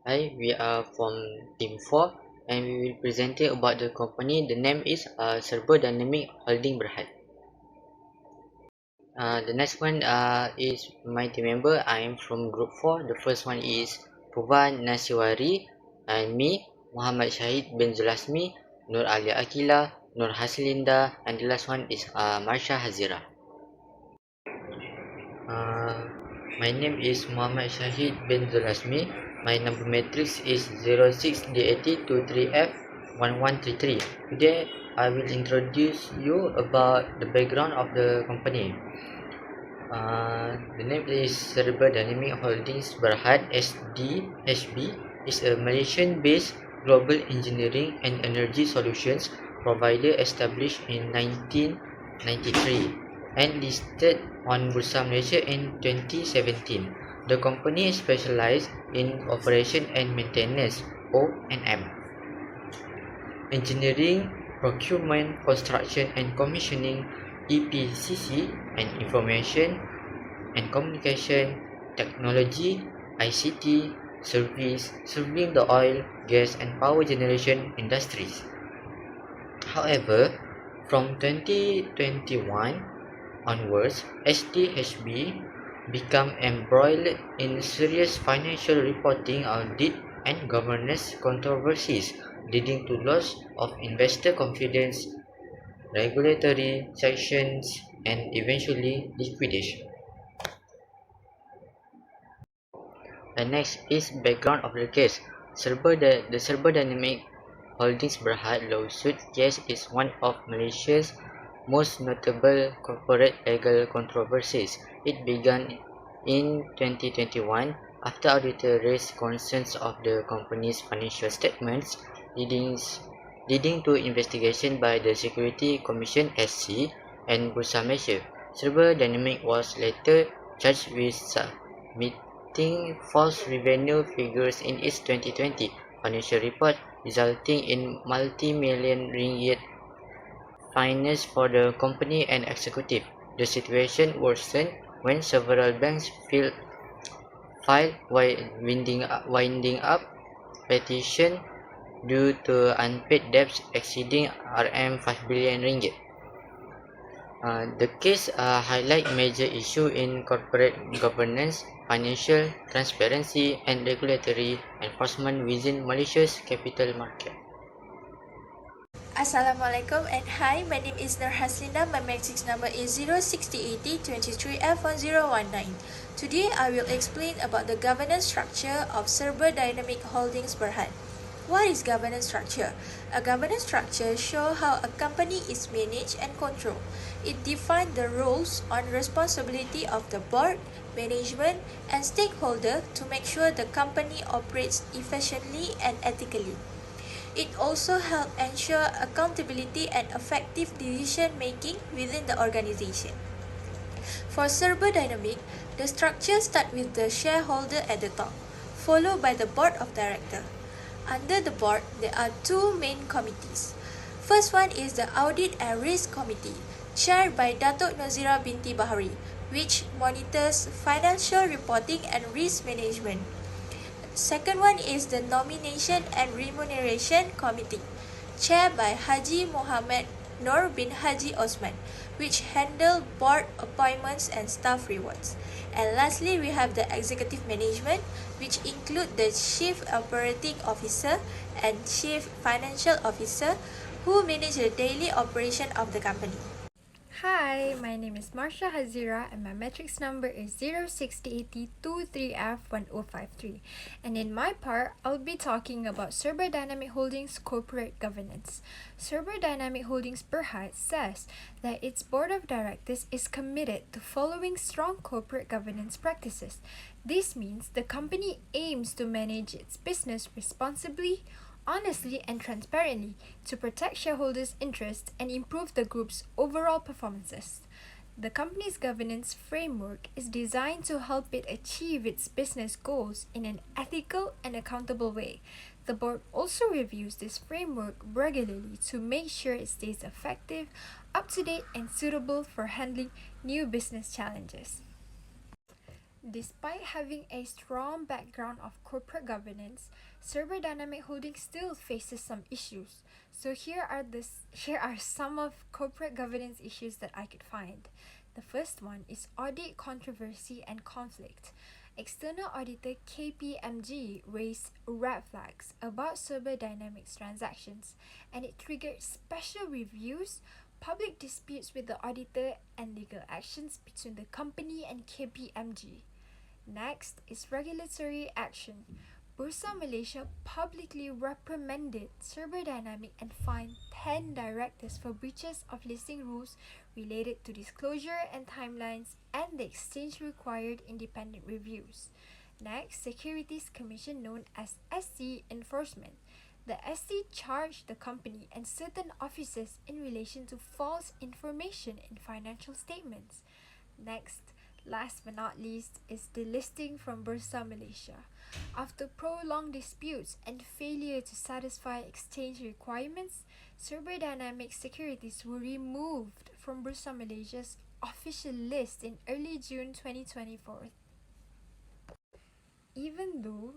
Hi, we are from Team 4 and we will present you about the company. The name is Dynamik Holding Berhad. The next one is my team member. I am from Group 4. The first one is Puvan Nasiwari and me, Muhammad Shahid bin Zulasmi, Nur Alia Akila, Nur Haslinda, and the last one is Marsha Hazira. Uh, my name is Muhammad Shahid bin Zulasmi. My number matrix is 06D8023F1133. Today, I will introduce you about the background of the company. The name is Dynamik Holdings Berhad SDHB is a Malaysian-based global engineering and energy solutions provider established in 1993 and listed on Bursa Malaysia in 2017. The company specializes in operation and maintenance (O&M), engineering, procurement, construction and commissioning (EPCC), and information and communication technology (ICT) service serving the oil, gas and power generation industries. However, from 2021 onwards, SDHB became embroiled in serious financial reporting audit and governance controversies, leading to loss of investor confidence, regulatory sanctions, and eventually liquidation. The next is background of the case. The Dynamik Holdings Berhad lawsuit case is one of Malaysia's most notable corporate legal controversies. It began in 2021 after auditors raised concerns of the company's financial statements, leading, leading to investigation by the Security Commission (SC) and Bursa Malaysia. Dynamic was later charged with submitting false revenue figures in its 2020 financial report, resulting in multi-million ringgit fines for the company and executive. The situation worsened when several banks filed winding up petition due to unpaid debts exceeding RM 5 billion ringgit. The case highlight major issues in corporate governance, financial transparency, and regulatory enforcement within Malaysia's capital market. Assalamualaikum and hi, my name is Nur Haslinda. My matrix number is 0608023F1019. Today I will explain about the governance structure of Dynamik Holdings Berhad. What is governance structure? A governance structure shows how a company is managed and controlled. It defines the roles and responsibility of the board, management, and stakeholder to make sure the company operates efficiently and ethically. It also helps ensure accountability and effective decision making within the organization. For Dynamik, the structure starts with the shareholder at the top, followed by the board of directors. Under the board, there are two main committees. First one is the Audit and Risk Committee, chaired by Datuk Nazira binti Bahari, which monitors financial reporting and risk management. Second one is the Nomination and Remuneration Committee, chaired by Haji Muhammad Nur bin Haji Osman, which handle board appointments and staff rewards. And lastly, we have the Executive Management, which include the Chief Operating Officer and Chief Financial Officer, who manage the daily operation of the company. Hi, my name is Marsha Hazira and my matrix number is 0608023F1053. And in my part, I'll be talking about Dynamik Holdings corporate governance. Dynamik Holdings Berhad says that its board of directors is committed to following strong corporate governance practices. This means the company aims to manage its business responsibly, honestly and transparently to protect shareholders' interests and improve the group's overall performances. The company's governance framework is designed to help it achieve its business goals in an ethical and accountable way. The board also reviews this framework regularly to make sure it stays effective, up to date, and suitable for handling new business challenges. Despite having a strong background of corporate governance, Dynamik Holdings still faces some issues. So here are some of corporate governance issues that I could find. The first one is audit controversy and conflict. External auditor KPMG raised red flags about Dynamic's transactions, and it triggered special reviews, public disputes with the auditor, and legal actions between the company and KPMG. Next is regulatory action. Bursa Malaysia publicly reprimanded Dynamik and fined 10 directors for breaches of listing rules related to disclosure and timelines, and the exchange required independent reviews. Next, Securities Commission, known as SC Enforcement. The SC charged the company and certain officers in relation to false information in financial statements. Next, last but not least, is delisting from Bursa Malaysia. After prolonged disputes and failure to satisfy exchange requirements, Dynamic securities were removed from Bursa Malaysia's official list in early June 2024. Even though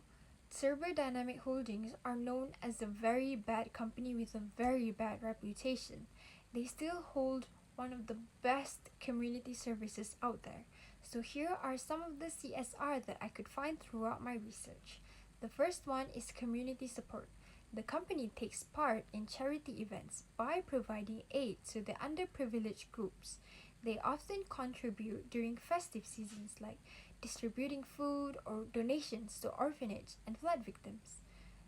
Dynamic Holdings are known as a very bad company with a very bad reputation, they still hold one of the best community services out there. So here are some of the CSR that I could find throughout my research. The first one is community support. The company takes part in charity events by providing aid to the underprivileged groups. They often contribute during festive seasons, like distributing food or donations to orphanage and flood victims.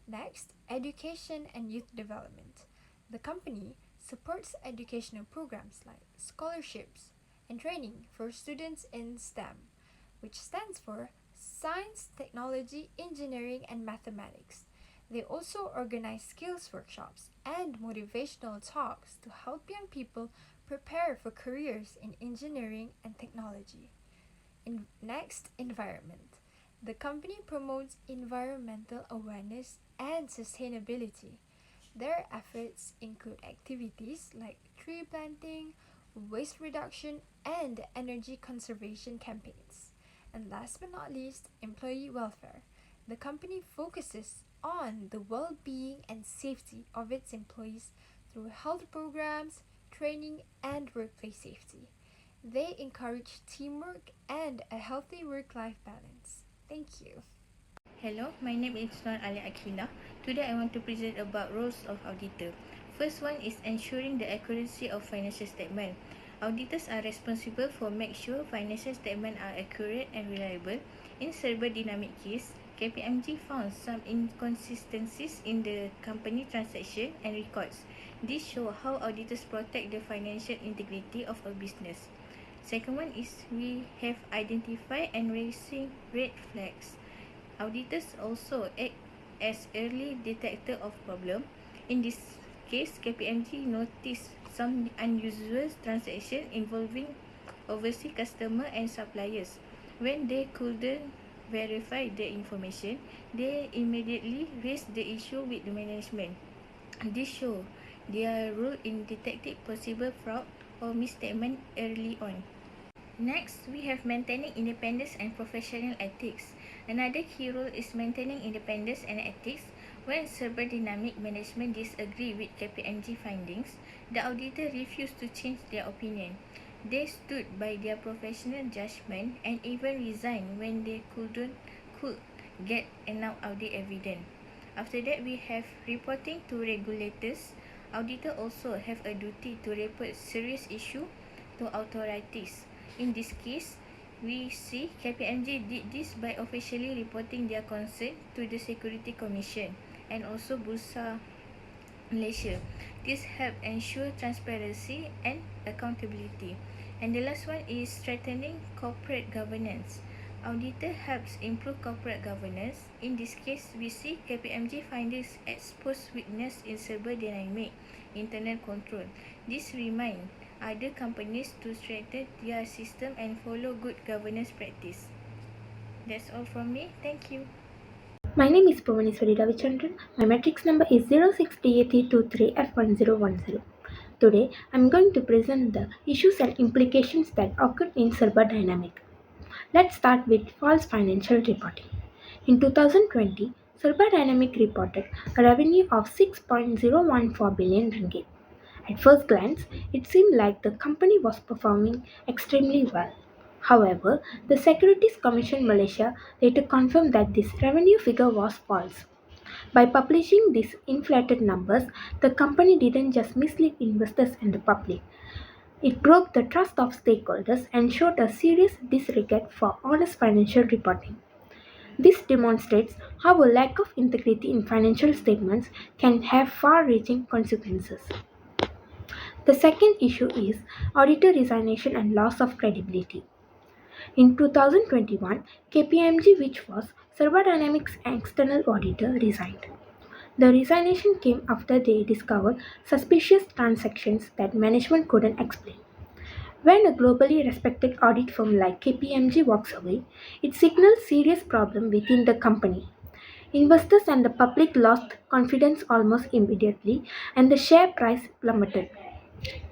Next, education and youth development. The company supports educational programs like scholarships and training for students in STEM, which stands for Science, Technology, Engineering, and Mathematics. They also organize skills workshops and motivational talks to help young people prepare for careers in engineering and technology. Next, environment. The company promotes environmental awareness and sustainability. Their efforts include activities like tree planting, waste reduction, and energy conservation campaigns. And last but not least, employee welfare. The company focuses on the well-being and safety of its employees through health programs, training, and workplace safety. They encourage teamwork and a healthy work-life balance. Thank you. Hello, my name is Sinar Akila. Today I want to present about roles of auditor. First one is ensuring the accuracy of financial statement. Auditors are responsible for make sure financial statements are accurate and reliable. In Dynamik case, KPMG found some inconsistencies in the company transaction and records. This show how auditors protect the financial integrity of a business. Second one is we have identified and raising red flags. Auditors also act as early detector of problem. In this case, KPMG noticed some unusual transactions involving overseas customers and suppliers. When they couldn't verify the information, they immediately raised the issue with the management. This shows their role in detecting possible fraud or misstatement early on. Next, we have maintaining independence and professional ethics. Another key role is maintaining independence and ethics. When Dynamik management disagree with KPMG findings, the auditor refused to change their opinion. They stood by their professional judgment and even resigned when they could get enough audit evidence. After that, we have reporting to regulators. Auditor also have a duty to report serious issue to authorities. In this case, we see KPMG did this by officially reporting their concern to the Security Commission and also Bursa Malaysia. This helps ensure transparency and accountability. And the last one is strengthening corporate governance. Auditor helps improve corporate governance. In this case, we see KPMG findings expose weakness in Dynamik internal control. This reminds other companies to strengthen their system and follow good governance practice. That's all from me. Thank you. My name is Bhuvaneswari Ravichandran. My matrix number is 06DA323F1010. Today, I am going to present the issues and implications that occurred in Dynamik. Let's start with false financial reporting. In 2020, Serba Dynamik reported a revenue of 6.014 billion ringgit. At first glance, it seemed like the company was performing extremely well. However, the Securities Commission Malaysia later confirmed that this revenue figure was false. By publishing these inflated numbers, the company didn't just mislead investors and the public. It broke the trust of stakeholders and showed a serious disregard for honest financial reporting. This demonstrates how a lack of integrity in financial statements can have far reaching consequences. The second issue is auditor resignation and loss of credibility. In 2021, KPMG, which was Serva Dynamics' external auditor, resigned. The resignation came after they discovered suspicious transactions that management couldn't explain. When a globally respected audit firm like KPMG walks away, it signals serious problem within the company. Investors and the public lost confidence almost immediately and the share price plummeted.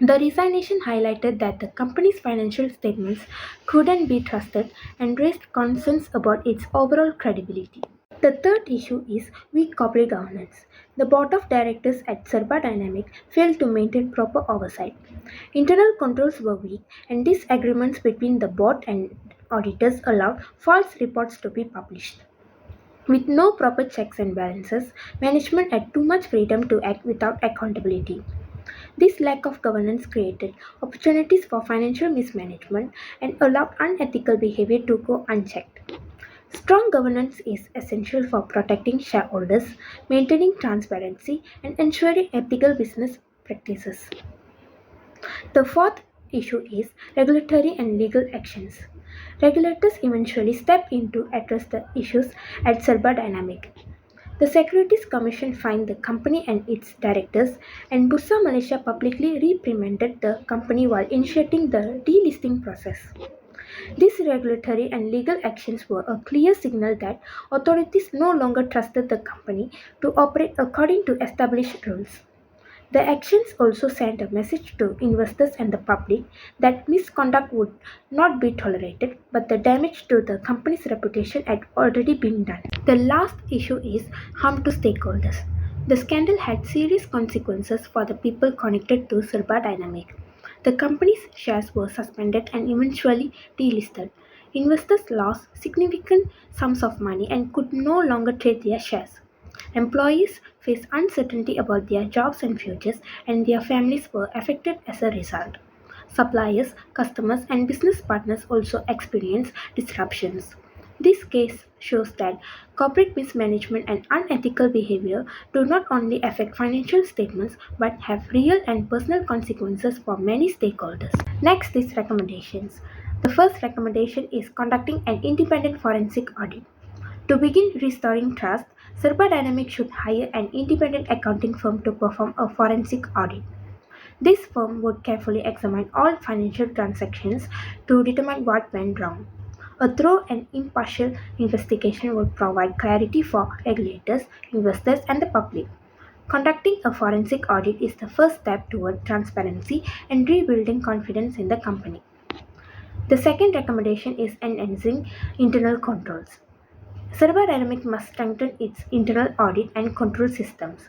The resignation highlighted that the company's financial statements couldn't be trusted and raised concerns about its overall credibility. The third issue is weak corporate governance. The board of directors at Serba Dynamic failed to maintain proper oversight. Internal controls were weak, and disagreements between the board and auditors allowed false reports to be published. With no proper checks and balances, management had too much freedom to act without accountability. This lack of governance created opportunities for financial mismanagement and allowed unethical behavior to go unchecked. Strong governance is essential for protecting shareholders, maintaining transparency, and ensuring ethical business practices. The fourth issue is regulatory and legal actions. Regulators eventually stepped in to address the issues at Serba Dynamic. The Securities Commission fined the company and its directors, and Bursa Malaysia publicly reprimanded the company while initiating the delisting process. These regulatory and legal actions were a clear signal that authorities no longer trusted the company to operate according to established rules. The actions also sent a message to investors and the public that misconduct would not be tolerated, but the damage to the company's reputation had already been done. The last issue is harm to stakeholders. The scandal had serious consequences for the people connected to Serba Dynamic. The company's shares were suspended and eventually delisted. Investors lost significant sums of money and could no longer trade their shares. Employees faced uncertainty about their jobs and futures, and their families were affected as a result. Suppliers, customers, and business partners also experienced disruptions. This case shows that corporate mismanagement and unethical behavior do not only affect financial statements but have real and personal consequences for many stakeholders. Next is recommendations. The first recommendation is conducting an independent forensic audit. To begin restoring trust, Serba Dynamics should hire an independent accounting firm to perform a forensic audit. This firm would carefully examine all financial transactions to determine what went wrong. A thorough and impartial investigation would provide clarity for regulators, investors, and the public. Conducting a forensic audit is the first step toward transparency and rebuilding confidence in the company. The second recommendation is enhancing internal controls. Serba Dynamic must strengthen its internal audit and control systems.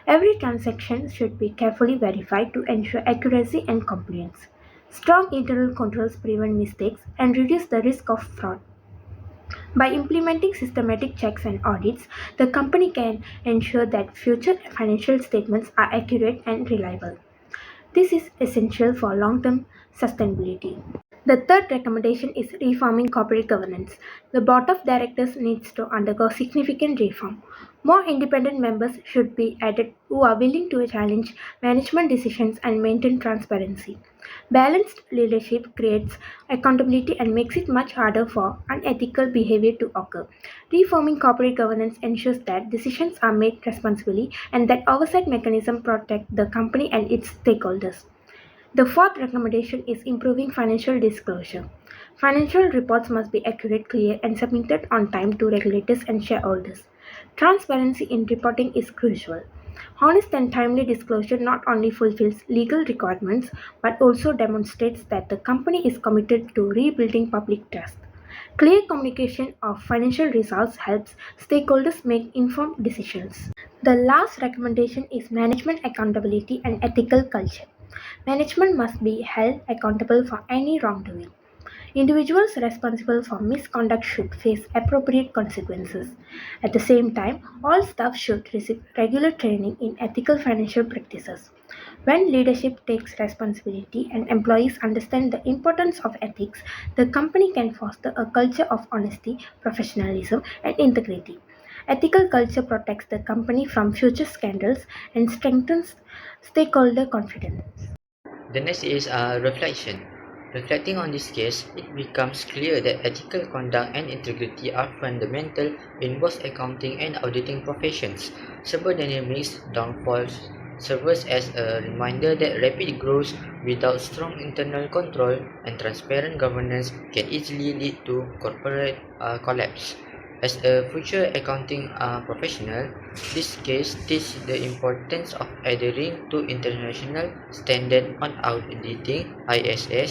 Every transaction should be carefully verified to ensure accuracy and compliance. Strong internal controls prevent mistakes and reduce the risk of fraud. By implementing systematic checks and audits, the company can ensure that future financial statements are accurate and reliable. This is essential for long-term sustainability. The third recommendation is reforming corporate governance. The board of directors needs to undergo significant reform. More independent members should be added who are willing to challenge management decisions and maintain transparency. Balanced leadership creates accountability and makes it much harder for unethical behavior to occur. Reforming corporate governance ensures that decisions are made responsibly and that oversight mechanisms protect the company and its stakeholders. The fourth recommendation is improving financial disclosure. Financial reports must be accurate, clear, and submitted on time to regulators and shareholders. Transparency in reporting is crucial. Honest and timely disclosure not only fulfills legal requirements but also demonstrates that the company is committed to rebuilding public trust. Clear communication of financial results helps stakeholders make informed decisions. The last recommendation is management accountability and ethical culture. Management must be held accountable for any wrongdoing. Individuals responsible for misconduct should face appropriate consequences. At the same time, all staff should receive regular training in ethical financial practices. When leadership takes responsibility and employees understand the importance of ethics, the company can foster a culture of honesty, professionalism, and integrity. Ethical culture protects the company from future scandals and strengthens stakeholder confidence. The next is reflection. Reflecting on this case, it becomes clear that ethical conduct and integrity are fundamental in both accounting and auditing professions. Server Dynamics' downfall serves as a reminder that rapid growth without strong internal control and transparent governance can easily lead to corporate collapse. As a future accounting professional, this case teaches the importance of adhering to international standards on auditing ISA,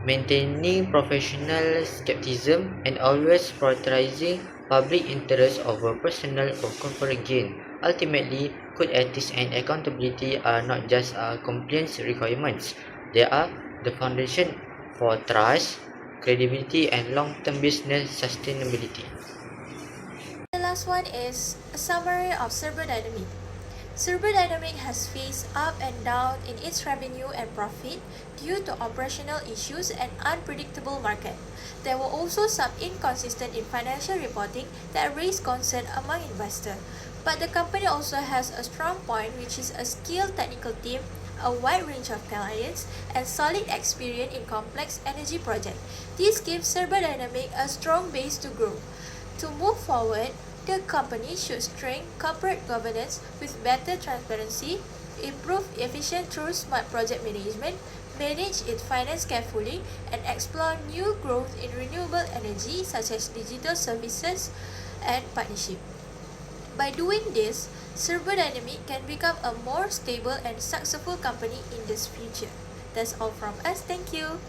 maintaining professional skepticism, and always prioritizing public interest over personal or corporate gain. Ultimately, good ethics and accountability are not just compliance requirements, they are the foundation for trust, credibility, and long-term business sustainability. The last one is a summary of Server Dynamik. Server Dynamik has faced up and down in its revenue and profit due to operational issues and unpredictable market. There were also some inconsistent in financial reporting that raised concern among investors. But the company also has a strong point, which is a skilled technical team, a wide range of clients, and solid experience in complex energy projects. This gives Server Dynamik a strong base to grow. To move forward, the company should strengthen corporate governance with better transparency, improve efficient through smart project management, manage its finance carefully, and explore new growth in renewable energy such as digital services and partnership. By doing this, Server Dynamik can become a more stable and successful company in the future. That's all from us. Thank you.